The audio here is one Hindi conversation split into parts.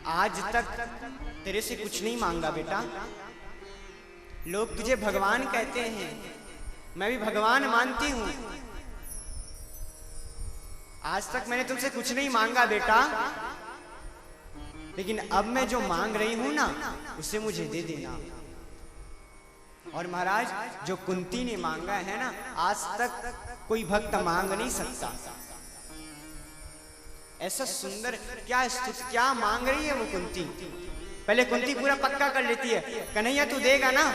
आज तक तेरे से कुछ नहीं मांगा बेटा। लोग तुझे भगवान कहते हैं, मैं भी भगवान मानती हूं। आज तक मैंने तुमसे कुछ नहीं मांगा बेटा, लेकिन अब मैं जो मांग रही हूं ना, उसे मुझे दे देना। और महाराज, जो कुंती ने मांगा है ना, आज तक कोई भक्त मांग नहीं सकता। ऐसा सुंदर क्या मांग रही है वो कुंती। पहले कुंती पूरा पक्का कर लेती है, कन्हैया तू देगा ना,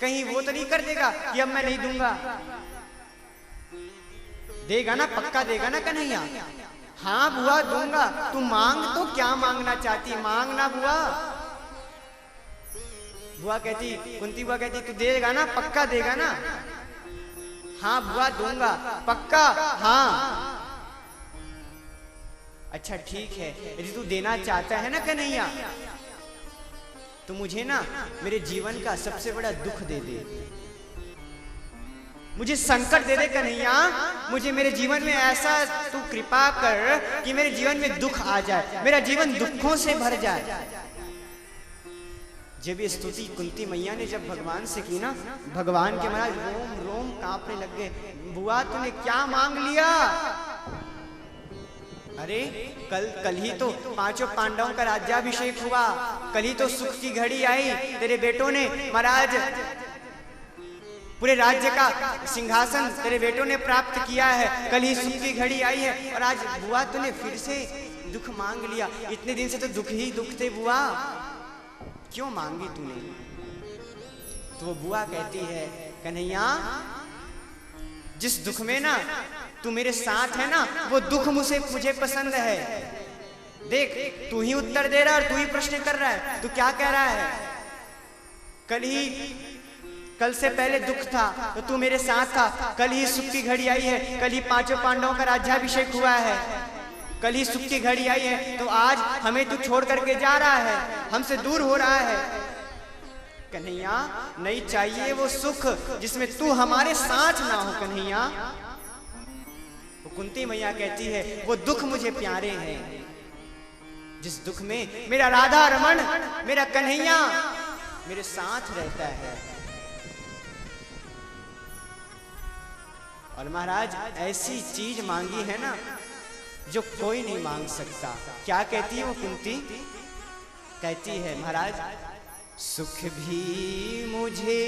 कहीं वो तो नहीं कर देगा कि अब मैं नहीं दूंगा। देगा ना, पक्का देगा ना कन्हैया। हाँ बुआ दूंगा। तू मांग तो क्या मांगना चाहती, मांग ना बुआ। बुआ कहती, कुंती बुआ कहती तू देगा ना, पक्का देगा ना। हाँ बुआ दूंगा, पक्का। हाँ अच्छा ठीक है, यदि तू देना चाहता है ना कन्हैया, तो मुझे ना मेरे जीवन का सबसे बड़ा दुख दे दे, मुझे संकट दे दे कन्हैया। मुझे मेरे जीवन में ऐसा तू कृपा कर कि मेरे जीवन में दुख आ जाए, मेरा जीवन दुखों से भर जाए। जब ये स्तुति कुंती मैया ने जब भगवान से की ना, भगवान के महाराज रोम रोम कांपने लग गए। बुआ तूने क्या मांग लिया? अरे कल ही तो पांचों पांडवों का राज्याभिषेक हुआ, कल ही तो सुख की घड़ी आई। तेरे बेटों ने महाराज पूरे राज्य का सिंहासन तेरे बेटों ने प्राप्त किया है, कल ही सुख की घड़ी आई है। और आज बुआ तूने फिर से दुख मांग लिया। इतने दिन से तो दुख ही दुख थे बुआ, क्यों मांगी तूने? तो वो बुआ कहती है, कन्हैया जिस दुख में ना तू मेरे साथ है ना, वो दुख मुझे पसंद है। देख तू ही उत्तर दे रहा है और तू ही प्रश्न कर रहा है। तू क्या कह रहा है? कल से पहले दुख था तो तू मेरे साथ था, कल ही सुख की घड़ी आई है, कल ही पांचों पांडवों का राज्याभिषेक हुआ है, कल ही सुख की घड़ी आई है, तो आज हमें तू छोड़ करके जा रहा है, हमसे दूर हो रहा है। कन्हैया नहीं चाहिए वो सुख जिसमें तू हमारे साथ ना हो कन्हैया। कुंती मैया कहती है, वो दुख मुझे प्यारे हैं जिस दुख में मेरा राधा रमन, मेरा कन्हैया मेरे साथ रहता है। और महाराज ऐसी चीज मांगी है ना जो कोई नहीं मांग सकता। क्या कहती है वो कुंती? कहती है महाराज, सुख भी मुझे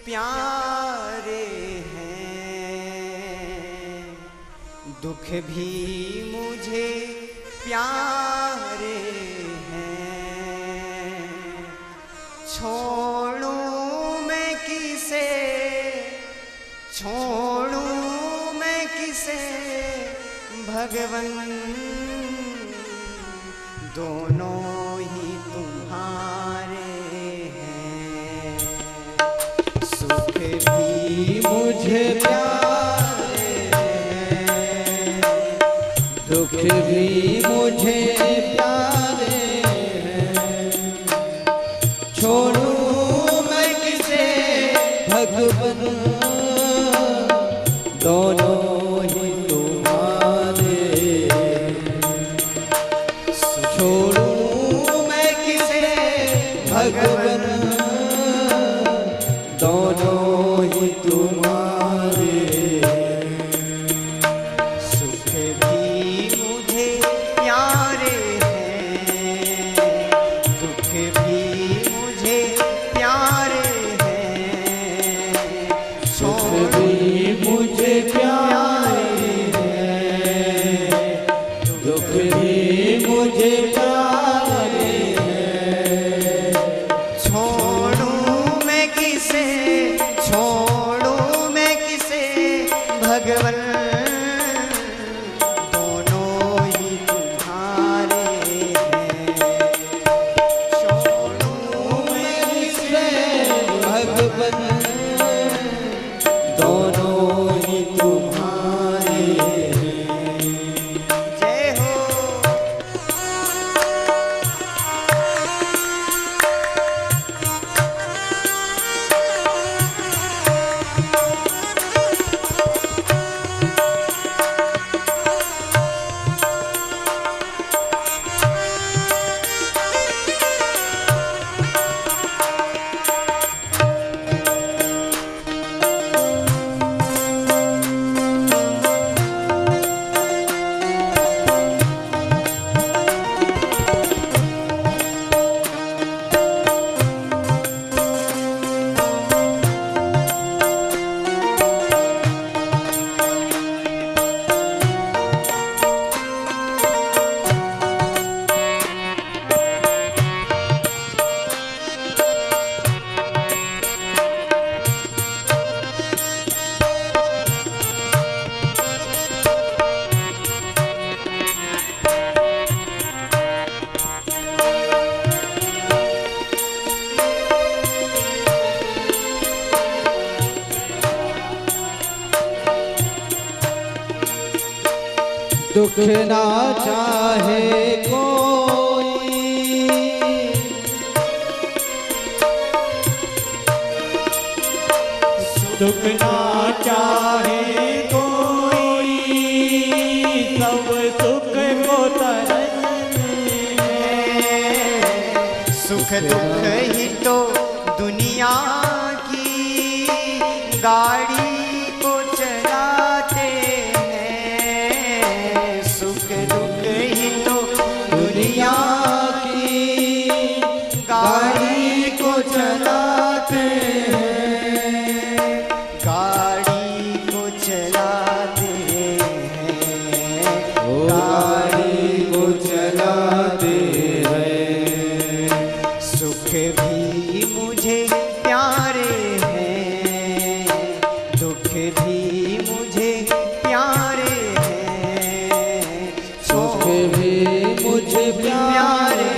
प्यारे हैं, दुख भी मुझे प्यारे हैं, छोड़ूं मैं किसे, छोड़ूं मैं किसे भगवन, दोनों ही तुम्हारे हैं। सुख भी मुझे प्यारे हैं, दुख भी मुझे प्यारे हैं, छोड़ूं मैं किसे भगवन, दोनों ही तुम्हारे। छोड़ूं मैं किसे भगवन, दोनों ही तुम्हारे। सुख भी मुझे प्यारे हैं, दुख भी मुझे प्यारे हैं, सुख भी मुझे प्यारे हैं, दुख भी मुझे प्यारे हैं, छोड़ूं मैं किसे, छोड़ूं मैं किसे भगवन, दोनों ही तुम्हारे हैं। छोड़ूं मैं किसे भगवन, दोनों ही तुम्हारे हैं। जय हो। दुख ना चाहे कोई, दुख ना चाहे कोई, सब सुख को तरसते हैं। सुख दुख ही तो दुनिया की गाड़ी को चलाते हैं। सुख दुख ही तो दुनिया की गाड़ी को चलाते हैं। गाड़ी को चलाते हैं, गाड़ी को चलाते हैं। सुख भी मुझे प्यारे हैं, दुख भी मुझे प्यारे हैं। सुख भी मुझे प्यारे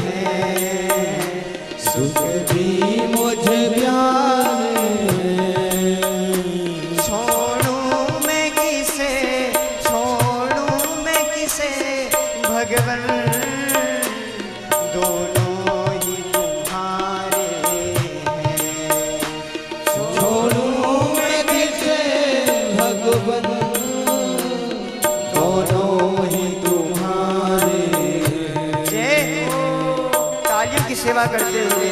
हैं, सुख भी मुझे प्यारे हैं। छोड़ूं मैं किसे, छोड़ूं मैं किसे भगवन, दोनों ही तुम्हारे हैं। छोड़ूं मैं किसे भगवन, दोनों ही तुम्हारे हैं। जय हो। तालियों की सेवा करते हुए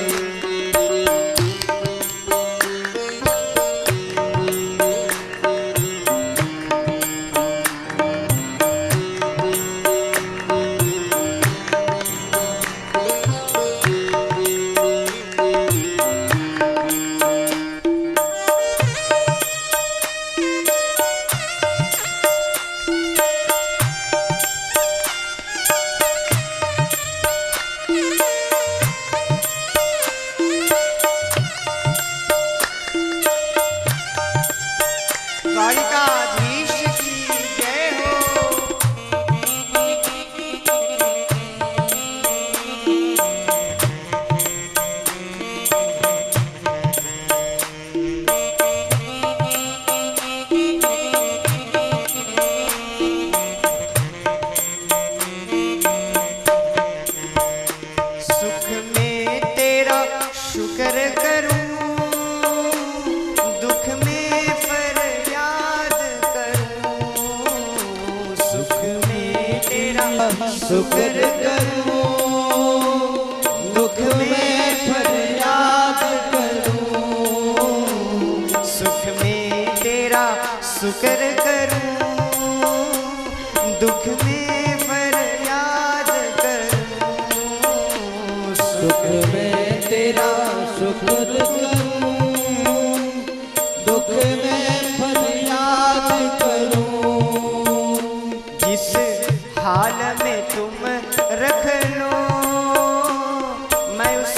द्वारिकाधीश की जय हो। सुख में तेरा शुक्र करूं, दुख में फरियाद करूं। सुख में तेरा शुक्र करूं, दुख में फरियाद करूं। सुख में तेरा शुक्र करूं, दुख में फरियाद करूं। सुख में तेरा शुक्र करूं, दुख में फरियाद करूं। जिस हाल में तुम रख लो, मैं उस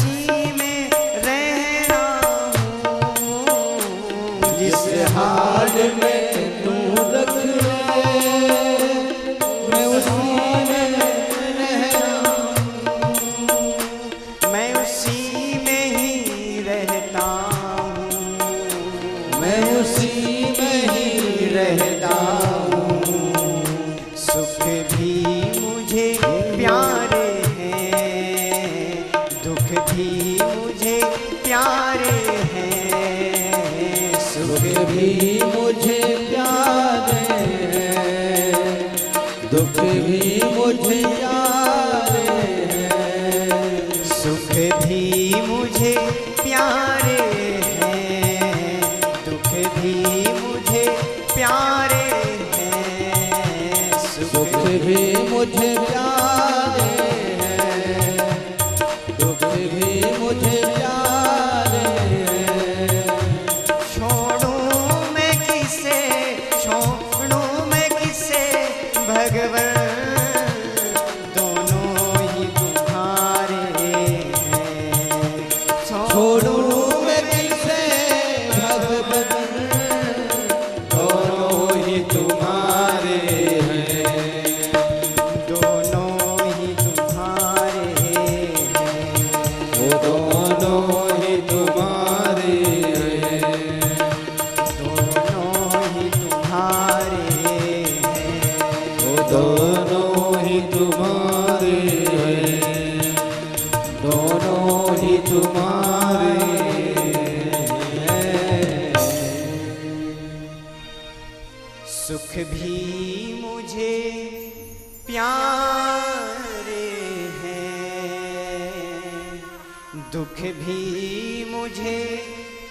दुख भी मुझे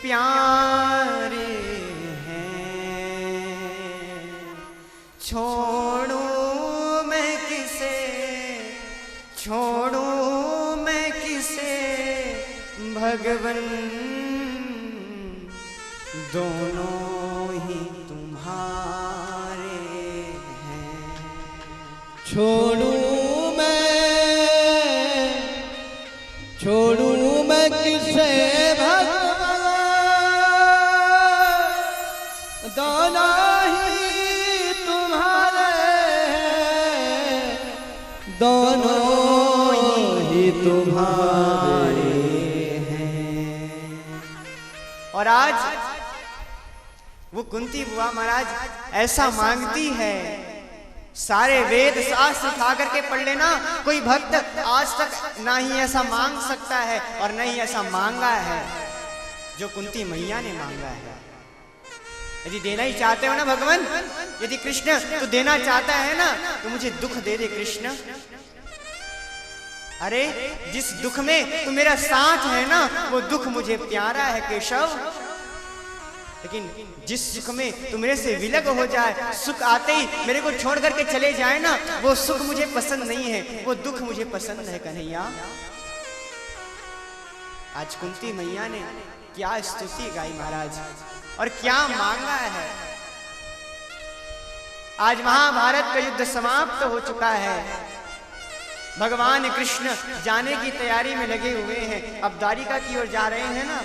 प्यारे हैं, छोड़ूं मैं किसे, छोड़ूं मैं किसे भगवन, दोनों ही तुम्हारे हैं। छोड़ूं मैं किसे भगवान, दोनों ही तुम्हारे हैं, दोनों ही तुम्हारे हैं। और आज वो कुंती बुआ महाराज ऐसा मांगती है, सारे वेद शास्त्र उठा करके पढ़ लेना, कोई भक्त आज तक ना ही ऐसा मांग सकता है और ना ही ऐसा मांगा है जो कुंती मैया ने मांगा है। यदि देना ही चाहते हो ना भगवान, यदि कृष्ण तू देना चाहता है ना तो मुझे दुख दे दे कृष्ण। अरे जिस दुख में तू मेरा साथ है ना वो दुख मुझे प्यारा है केशव, लेकिन जिस सुख में तू मेरे से विलग हो जाए, सुख आते ही मेरे को छोड़ करके चले जाए ना, वो सुख मुझे पसंद नहीं है, वो दुख मुझे पसंद है कन्हैया। आज कुंती मैया ने क्या स्तुति गाई महाराज और क्या मांगा है। आज महाभारत का युद्ध समाप्त हो चुका है, भगवान कृष्ण जाने की तैयारी में लगे हुए हैं, अब द्वारिका की ओर जा रहे हैं ना,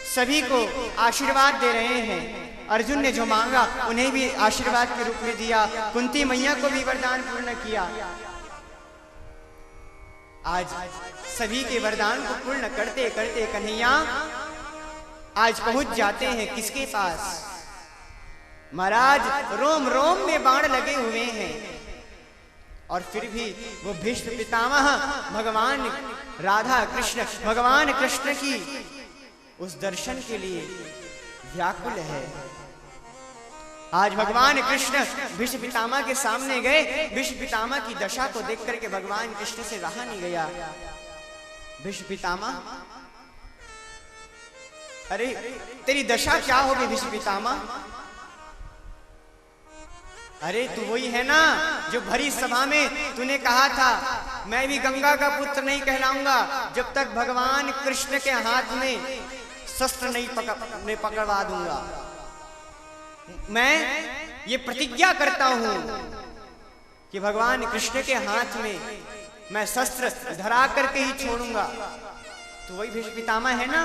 सभी को आशीर्वाद दे रहे हैं। अर्जुन ने जो मांगा उन्हें भी आशीर्वाद के रूप में दिया, कुंती मैया को भी वरदान पूर्ण किया। आज सभी के वरदान को पूर्ण करते करते कन्हैया आज पहुंच जाते हैं किसके पास? महाराज रोम रोम में बाण लगे हुए हैं और फिर भी वो भीष्म पितामह भगवान राधा कृष्ण, भगवान कृष्ण की उस दर्शन के लिए व्याकुल है। आज भगवान कृष्ण भीष्म पितामह के सामने गए, भीष्म पितामह की दशा को देख करके भगवान कृष्ण से रहा नहीं गया। भीष्म पितामह, अरे तेरी दशा क्या होगी भीष्म पितामह? अरे तू वही है ना जो भरी सभा में तूने कहा था मैं भी गंगा का पुत्र नहीं कहलाऊंगा जब तक भगवान कृष्ण के हाथ में शस्त्र नहीं पकड़वा दूंगा। मैं ये प्रतिज्ञा करता हूं कि भगवान कृष्ण के हाथ में मैं शस्त्र धरा करके ही छोड़ूंगा। तो वही भीष्म पितामह है ना?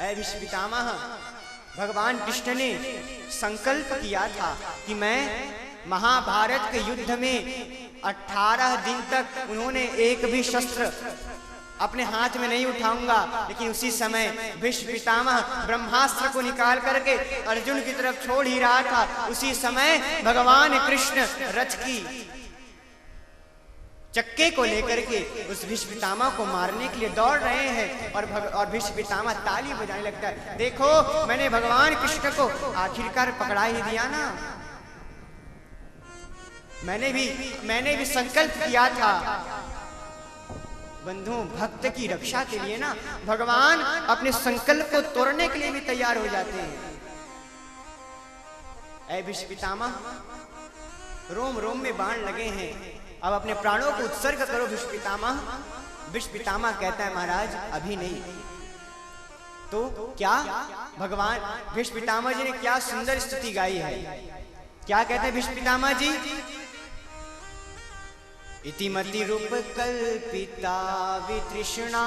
ऐ भीष्म पितामह, भगवान कृष्ण ने संकल्प किया था कि मैं महाभारत के युद्ध में 18 दिन तक उन्होंने एक भी शस्त्र अपने हाथ में नहीं उठाऊंगा, लेकिन उसी समय भीष्म पितामह ब्रह्मास्त्र को निकाल करके अर्जुन की तरफ छोड़ ही रहा था। उसी समय भगवान कृष्ण रथ की चक्के को लेकर के उस भीष्म पितामह को मारने के लिए दौड़ रहे हैं और भीष्म पितामह ताली बजाने लगता है। देखो मैंने भगवान कृष्ण को आखिरकार पकड़ा ही दिया ना, मैंने भी संकल्प किया था। बंधु, भक्त की रक्षा के लिए ना भगवान अपने संकल्प को तोड़ने के लिए भी तैयार हो जाते हैं। ऐ भीष्म पितामह, रोम रोम में बाण लगे हैं, अब अपने प्राणों को उत्सर्ग करो भीष्म पितामह। भीष्म पितामह कहता है महाराज अभी नहीं। तो क्या भगवान भीष्म पितामह जी ने क्या सुंदर स्तुति गाई है। क्या कहते हैं भीष्म पितामह जी? इतिमति रूप कल्पिता वितृष्णा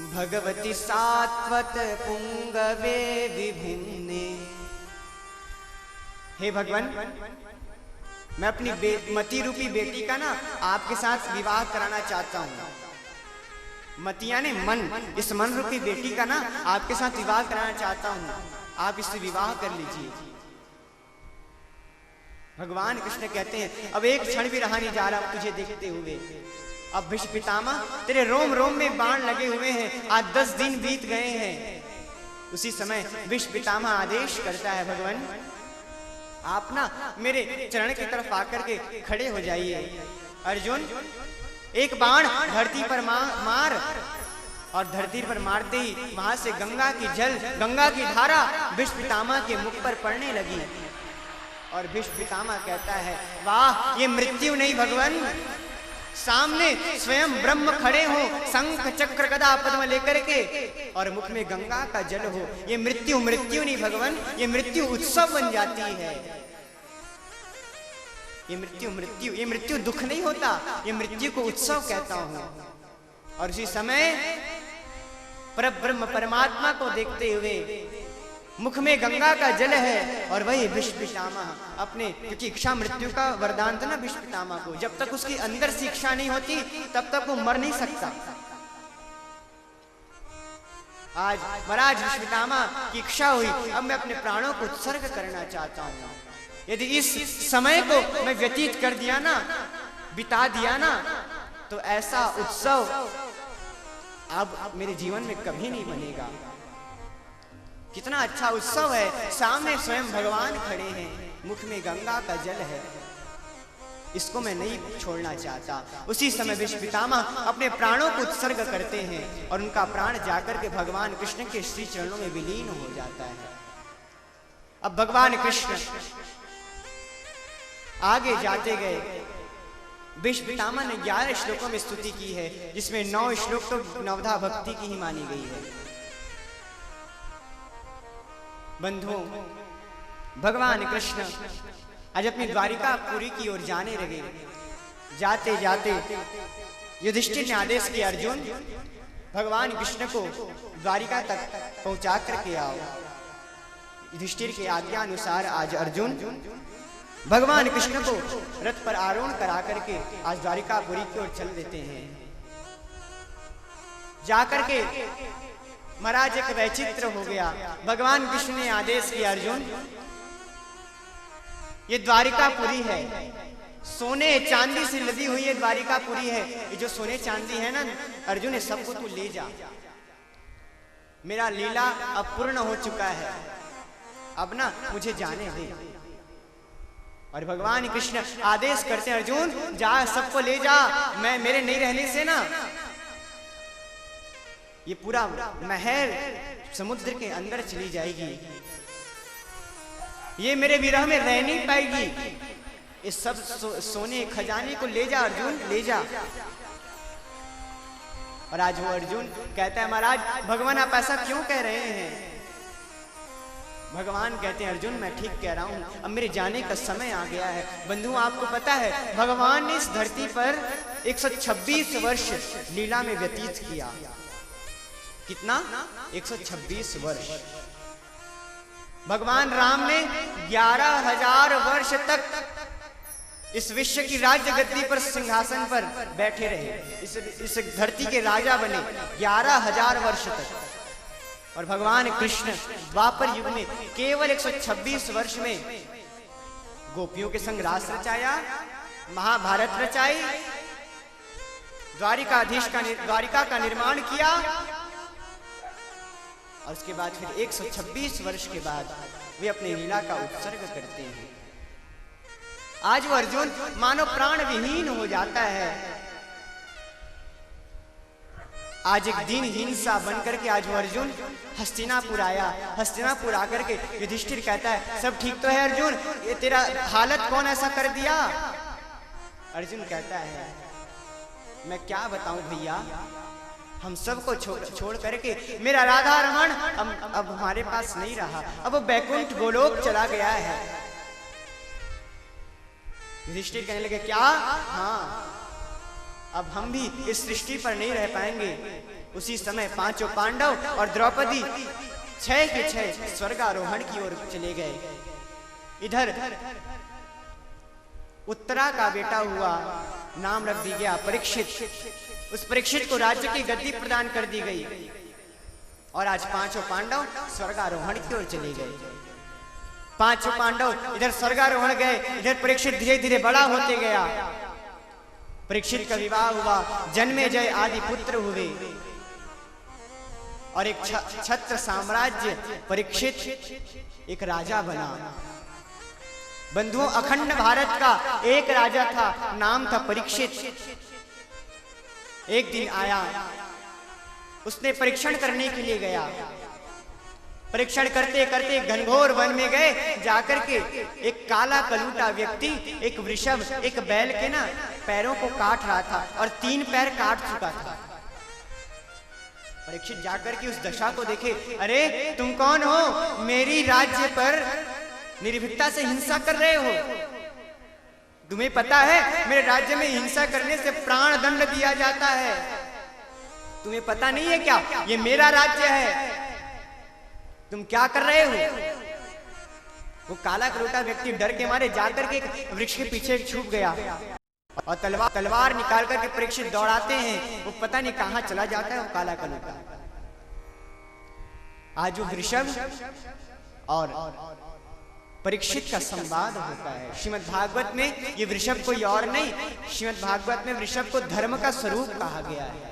भगवती सात्वत पुंगवे विभिन्ने। हे भगवान, मैं अपनी मति रूपी बेटी का ना आपके साथ विवाह कराना चाहता हूँ। मतिया ने मन, इस मन रूपी बेटी का ना आपके साथ विवाह कराना चाहता हूँ, आप इससे विवाह कर लीजिए। भगवान कृष्ण कहते हैं अब एक क्षण भी रहा नहीं जा रहा तुझे देखते हुए। अब भीष्म पितामह तेरे रोम रोम में बाण लगे हुए हैं, आज 10 दिन बीत गए हैं। उसी समय भीष्म पितामह आदेश करता है भगवान आप ना मेरे चरण की तरफ आकर के खड़े हो जाइए। अर्जुन एक बाण धरती पर मार, और धरती पर मारते ही वहां से गंगा की धारा भीष्म पितामह के मुख पर पड़ने लगी। और भीष्म पितामह कहता है, वाह, ये मृत्यु नहीं भगवान, सामने स्वयं ब्रह्म खड़े हो शंख चक्र गदा पद्म लेकर के, और मुख में गंगा का जल हो। ये मृत्यु नहीं भगवान, ये मृत्यु उत्सव बन जाती है। ये मृत्यु दुख नहीं होता, ये मृत्यु को उत्सव कहता हूं। और उसी समय परब्रह्म परमात्मा को देखते हुए मुख में गंगा का जल है, और वही भीष्म पितामह अपने, क्योंकि इच्छा मृत्यु का वरदान था ना भीष्म पितामह को, जब तक उसकी अंदर से इच्छा नहीं होती तब तक वो मर नहीं सकता। आज महाराज भीष्म पितामह की इच्छा हुई, अब मैं अपने प्राणों को उत्सर्ग करना चाहता हूं। यदि इस समय को मैं व्यतीत कर दिया ना, बिता दिया ना, तो ऐसा उत्सव अब मेरे जीवन में कभी नहीं बनेगा। कितना अच्छा उत्सव है, सामने स्वयं भगवान खड़े हैं, मुख में गंगा का जल है, इसको मैं नहीं छोड़ना चाहता। उसी समय भीष्म पितामह अपने प्राणों को उत्सर्ग करते हैं, और उनका प्राण जाकर के भगवान कृष्ण के श्री चरणों में विलीन हो जाता है। अब भगवान कृष्ण आगे जाते गए। भीष्म पितामह ने 11 श्लोकों में स्तुति की है, जिसमें 9 श्लोक तो नवधा भक्ति की ही मानी गई है। बंधुओं, भगवान कृष्ण आज अपनी द्वारिकापुरी की ओर जाने लगे। जाते जाते युधिष्ठिर ने आदेश किया, अर्जुन भगवान कृष्ण को द्वारिका तक पहुंचा करके आओ। युधिष्ठिर के आज्ञा अनुसार आज अर्जुन भगवान कृष्ण को रथ पर आरोहण करा करके आज द्वारिकापुरी की ओर चल देते हैं। जाकर के महाराज एक वैचित्र हो गया। भगवान कृष्ण ने आदेश किया, अर्जुन ये द्वारिकापुरी है, सोने चांदी से लदी हुई ये द्वारिकापुरी है। ये जो सोने चांदी है ना अर्जुन, ये सबको तू ले जा, मेरा लीला अब पूर्ण हो चुका है, अब ना मुझे जाने दे। और भगवान कृष्ण आदेश करते हैं, अर्जुन जा, सबको ले जा, मैं मेरे नहीं रहने से ना ये पूरा महल समुद्र के अंदर चली जाएगी, ये मेरे विरह में रह नहीं पाएगी। इस सब सोने खजाने को ले जा अर्जुन, ले जा। और आज वो अर्जुन कहता है, महाराज भगवान आप ऐसा क्यों कह रहे हैं? भगवान कहते हैं, अर्जुन मैं ठीक कह रहा हूं, अब मेरे जाने का समय आ गया है। बंधु आपको पता है भगवान ने इस धरती पर 126 वर्ष लीला में व्यतीत किया। कितना? 126 वर्ष। भगवान राम ने 11,000 वर्ष तक इस विश्व की राज्य गद्दी पर सिंहासन पर बैठे रहे, इस धरती के राजा बने 11,000 वर्ष तक। और भगवान कृष्ण द्वापर युग में केवल 126 वर्ष में गोपियों के संग रास रचाया, महाभारत रचाई, द्वारिका का निर्माण किया, और उसके बाद फिर 126 वर्ष के बाद वे अपनी लीला का उत्सर्ग करते हैं। आज वो अर्जुन मानो प्राण विहीन हो जाता है। आज एक दिनहीन सा बनकर के आज वो अर्जुन हस्तिनापुर आया। हस्तिनापुर आकर के युधिष्ठिर कहता है, सब ठीक तो है अर्जुन, ये तेरा हालत कौन ऐसा कर दिया? अर्जुन कहता है, मैं क्या बताऊं भैया, हम सबको छोड़ करके मेरा राधा रमण अब हमारे पास नहीं रहा, अब वो बैकुंठ गोलोक चला गया है। युधिष्ठिर कहने लगे, क्या? हाँ, अब हम भी इस सृष्टि पर नहीं रह पाएंगे। उसी समय 5 पांडव और द्रौपदी 6 के 6 स्वर्गारोहण की ओर चले गए। इधर उत्तरा का बेटा हुआ, नाम रख दी गया परीक्षित। उस परीक्षित को राज्य की गद्दी प्रदान कर दी गई, और आज 5 पांडव स्वर्गारोहण की ओर चले गए। 5 पांडव इधर स्वर्गारोहण गए, इधर परीक्षित धीरे धीरे बड़ा होते गया। परीक्षित का विवाह हुआ, जन्मेजय आदि पुत्र हुए, और एक छत्र साम्राज्य परीक्षित एक राजा बना। बंधुओं, अखंड भारत का एक राजा था, नाम था परीक्षित। एक दिन आया, उसने परीक्षण करने के लिए गया। परीक्षण करते करते घनघोर वन में गए। जाकर के एक काला कलूटा व्यक्ति एक वृषभ, एक बैल के ना पैरों को काट रहा था और 3 पैर काट चुका था। परीक्षित जाकर के उस दशा को देखे, अरे तुम कौन हो? मेरी राज्य पर निर्भीकता से हिंसा कर रहे हो। तुम्हें पता है मेरे राज्य में हिंसा करने से प्राण दंड दिया जाता है। तुम्हें पता नहीं है क्या? ये मेरा राज्य है, तुम क्या कर रहे हो? वो काला कलूटा व्यक्ति डर के मारे जाकर के एक वृक्ष के पीछे छुप गया और तलवार निकाल करके परीक्षित दौड़ाते हैं। वो पता नहीं कहां चला जाता है वो काला कलूटा। आज वो वृषभ और परीक्षित का संवाद होता है। श्रीमद् भागवत में ये वृषभ कोई और नहीं, श्रीमद् भागवत में वृषभ को धर्म का स्वरूप कहा गया है।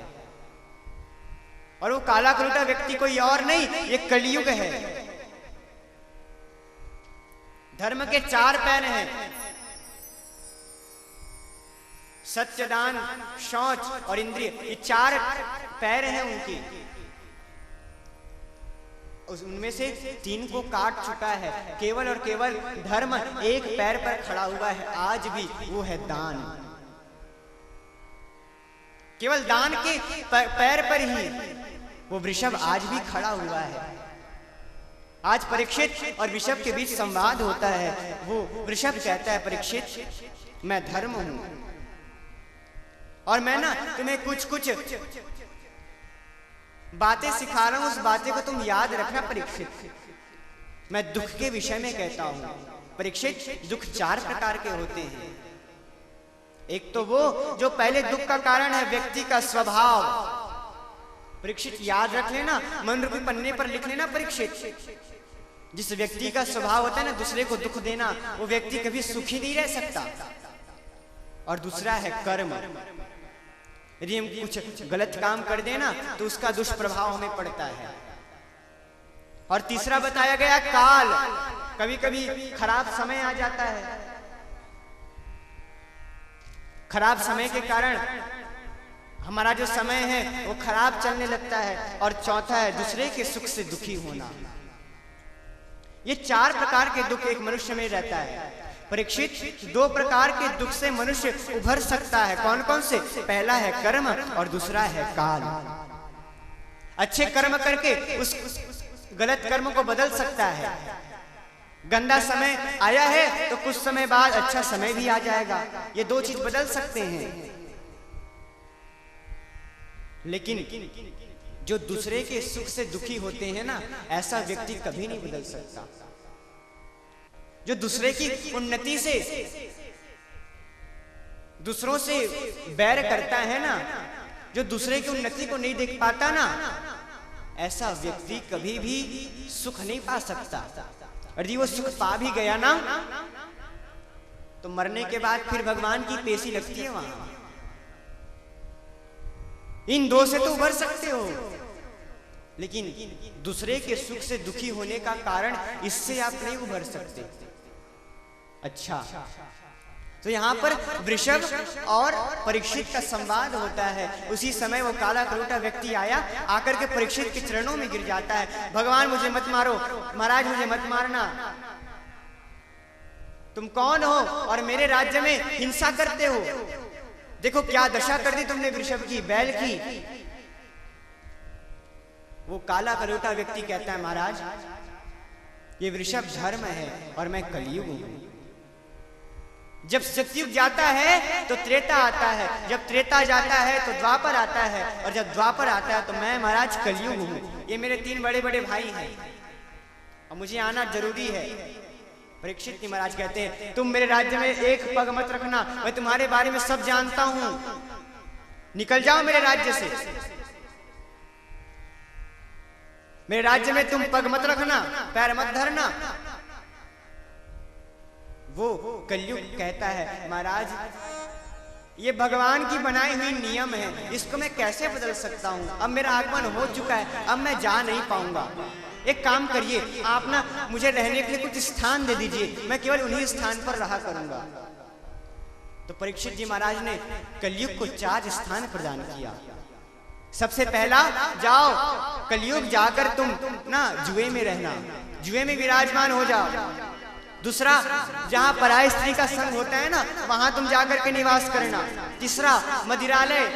और वो काला कलूटा व्यक्ति कोई और नहीं, ये कलयुग है। धर्म के 4 पैर हैं, सत्य, दान, शौच और इंद्रिय। ये 4 पैर हैं उनकी। उनमें से 3 को काट चुका है। केवल और केवल धर्म एक पैर पर खड़ा हुआ है आज भी, वो है दान। केवल दान के पैर पर ही वो वृषभ आज भी खड़ा हुआ है। आज परीक्षित और वृषभ के बीच संवाद होता है। वो वृषभ कहता है, परीक्षित मैं धर्म हूं और मैं ना तुम्हें कुछ कुछ बातें सिखा रहा हूं, उस बातें को तुम याद रखना परीक्षित। मैं दुख के विषय में कहता हूं परीक्षित। दुख 4 प्रकार के होते हैं। एक तो वो जो पहले दुख का कारण है व्यक्ति का स्वभाव। परीक्षित याद रख लेना, मन रूपी पन्ने पर लिख लेना परीक्षित। जिस व्यक्ति का स्वभाव होता है ना दूसरे को दुख देना, वो व्यक्ति कभी सुखी नहीं रह सकता। और दूसरा है कर्म। यदि हम कुछ गलत काम कर देना तो उसका दुष्प्रभाव हमें पड़ता है। और तीसरा बताया गया काल। कभी कभी खराब समय आ जाता है, खराब समय के कारण हमारा जो समय है वो खराब चलने लगता है। और चौथा है दूसरे के सुख से दुखी होना। ये 4 प्रकार के दुख एक मनुष्य में रहता है। परीक्षित 2 प्रकार के दुख से मनुष्य उभर सकता है। कौन कौन से? पहला है कर्म और दूसरा है काल। अच्छे कर्म करके उस गलत कर्म को बदल सकता है। गंदा समय आया है तो कुछ समय बाद अच्छा समय भी आ जाएगा। ये 2 चीज बदल सकते हैं। लेकिन जो दूसरे के सुख से दुखी होते हैं ना, ऐसा व्यक्ति कभी नहीं बदल सकता। जो दूसरे की उन्नति से, दूसरों से बैर करता है ना, जो दूसरे की उन्नति को नहीं देख पाता ना, ऐसा व्यक्ति कभी भी सुख नहीं पा सकता। और यदि वो सुख पा भी गया ना तो मरने के बाद फिर भगवान की पेशी लगती है वहां। इन 2 से तो उभर सकते हो, लेकिन दूसरे के सुख से दुखी होने का कारण इससे आप नहीं उभर सकते। अच्छा, तो यहाँ पर वृषभ और परीक्षित का संवाद होता है। उसी समय वो काला कलूटा व्यक्ति आया, आकर के परीक्षित के चरणों में गिर जाता है। भगवान मुझे मत मारो, महाराज मुझे मत मारना। तुम कौन हो और मेरे राज्य में हिंसा करते हो? देखो क्या दशा कर दी तुमने वृषभ की, बैल की। वो काला कलूटा व्यक्ति कहता है, महाराज ये वृषभ धर्म है और मैं कलयुग हूं। जब सतयुग जाता है तो त्रेता आता है, जब त्रेता जाता है तो द्वापर आता है, और जब द्वापर आता है तो मैं महाराज कलयुग हूं। ये मेरे 3 बड़े बड़े भाई हैं और मुझे आना जरूरी है। परीक्षित जी महाराज कहते हैं, तुम मेरे राज्य में एक पग मत रखना, मैं तुम्हारे बारे में सब जानता हूं, निकल जाओ मेरे राज्य से। मेरे राज्य में तुम पग मत रखना, पैर मत धरना। वो कलयुग कहता है, महाराज ये भगवान की बनाई हुई नियम है, इसको मैं कैसे बदल सकता हूं? अब मेरा आगमन हो चुका है, अब मैं जा नहीं पाऊंगा। एक काम करिए, आप ना मुझे रहने के लिए कुछ स्थान दे दीजिए, मैं केवल उन्हीं स्थान पर रहा करूंगा। तो परीक्षित जी महाराज ने कलयुग को 4 स्थान प्रदान किया। सबसे पहला, जाओ कलयुग जाकर तुम ना जुए में रहना, जुए में विराजमान हो जाओ। दूसरा, जहां पराय स्त्री का संग होता है ना, वहां तुम जाकर के निवास करना। तीसरा, मदिरालय,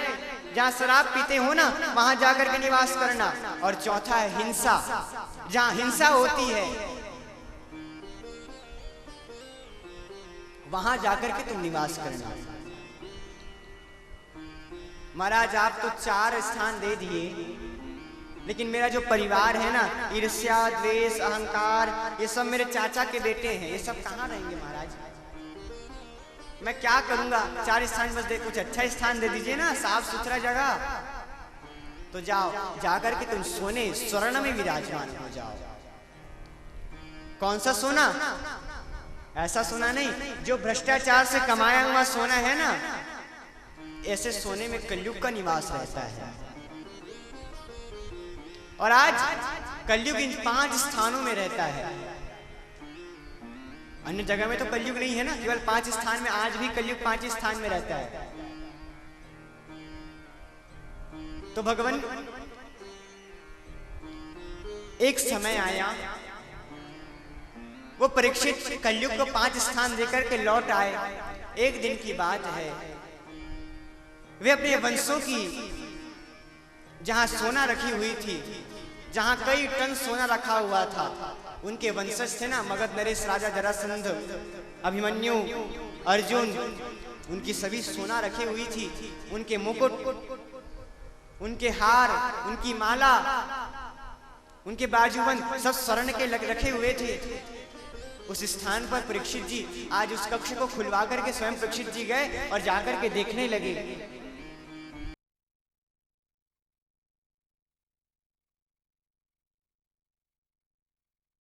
जहां शराब पीते हो ना, वहां जाकर के निवास करना। और चौथा है हिंसा, जहां हिंसा होती है वहां जाकर के तुम निवास करना। महाराज आप तो 4 स्थान दे दिए, लेकिन मेरा जो परिवार है ना, ईर्ष्या, द्वेष, अहंकार, ये सब मेरे चाचा के बेटे हैं, ये सब कहाँ रहेंगे महाराज? मैं क्या करूंगा? 4 स्थान बस दे, कुछ अच्छा स्थान दे दीजिए ना, साफ सुथरा जगह। तो जाओ, जाकर के तुम सोने स्वर्ण में विराजमान हो जाओ। कौन सा सोना? ऐसा सोना नहीं जो भ्रष्टाचार से कमाया हुआ सोना है ना, ऐसे सोने में कलयुग का निवास रहता है। और आज कलयुग इन 5 स्थानों में रहता है। अन्य जगह में तो कलयुग नहीं है ना, केवल 5 स्थान में आज भी कलयुग 5 स्थान में रहता है। तो भगवान एक समय आया, वो परीक्षित कलयुग को 5 स्थान देकर के लौट आए। एक दिन की बात है, वे अपने वंशों की जहां सोना रखी हुई थी, जहां कई टन सोना रखा हुआ था, उनके वंशज थे ना, मगध नरेश राजा जरासंध, अभिमन्यु, अर्जुन, उनकी सभी सोना रखी हुई थी। उनके मुकुट, उनके हार, उनकी माला, उनके बाजूबंद सब स्वर्ण के रखे हुए थे। उस स्थान पर परीक्षित जी आज उस कक्ष को खुलवा करके स्वयं परीक्षित जी गए और जाकर के देखने लगे।